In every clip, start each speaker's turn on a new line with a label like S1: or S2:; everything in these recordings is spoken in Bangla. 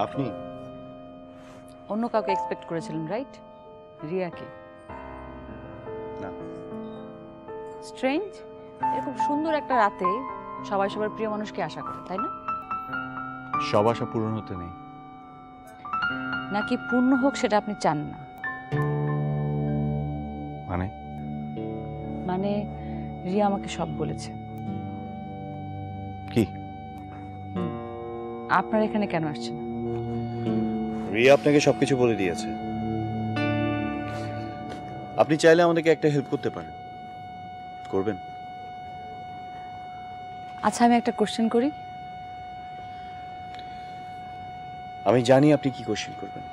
S1: আপনি
S2: অন্য কাউকে এক্সপেক্ট করেছিলেন, রাইট? রিয়াকে?
S1: না।
S2: স্ট্রেঞ্জ, এরকম সুন্দর একটা রাতে সবাই সবার প্রিয় মানুষকে আশা করে, তাই না?
S1: সব আশা পূরণ হতে নেই।
S2: নাকি পূর্ণ হোক সেটা আপনি চান না?
S1: মানে
S2: মানে রিয়া আমাকে সব বলেছে।
S1: কি?
S2: আপনার এখানে কেন আসছেন?
S1: রিয়া আপনাকে সবকিছু বলে দিয়েছে। আপনি চাইলে আমাদেরকে একটা হেল্প করতে পারেন, করবেন?
S2: আচ্ছা, আমি একটা কোশ্চেন করি।
S1: আমি জানি আপনি কি কোশ্চেন করবেন।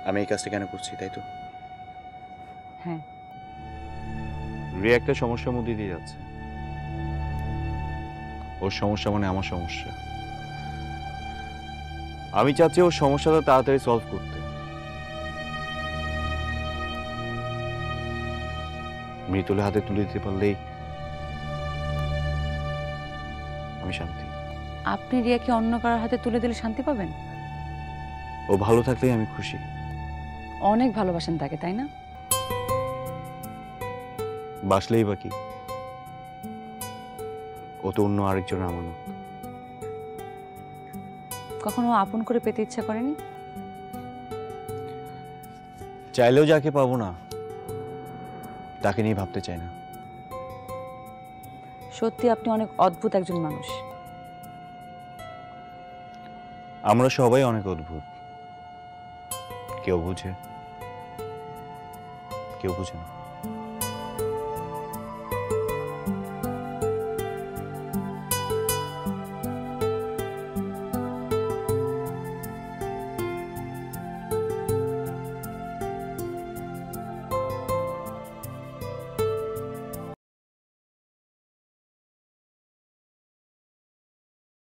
S1: আমি এই কাজটা কেন করছি, তাই তো?
S2: হ্যাঁ।
S1: রিয়া একটা সমস্যার মধ্যে দিয়ে যাচ্ছে। ওর সমস্যা মানে আমার সমস্যা। আমি চাচ্ছি ওর সমস্যাটা তাড়াতাড়ি সলভ করতে। মৃত্যুলের হাতে তুলে দিতে পারলেই আমি শান্তি।
S2: আপনি রিয়াকে অন্য কারোর হাতে তুলে দিলে শান্তি পাবেন?
S1: ও ভালো থাকলেই আমি খুশি।
S2: অনেক ভালোবাসেন তাকে, তাই না?
S1: বাসলেই বাকি, ও তো অন্য আরেকজনের আমানত।
S2: কখনো আপন করে পেতে ইচ্ছা করেনি?
S1: চাইলেও যাকে পাবো না তাকে নিয়ে ভাবতে চাই না।
S2: সত্যি আপনি অনেক অদ্ভুত একজন মানুষ।
S1: আমরা সবাই অনেক অদ্ভুত। কেউ বুঝে, কেউ বুঝে না।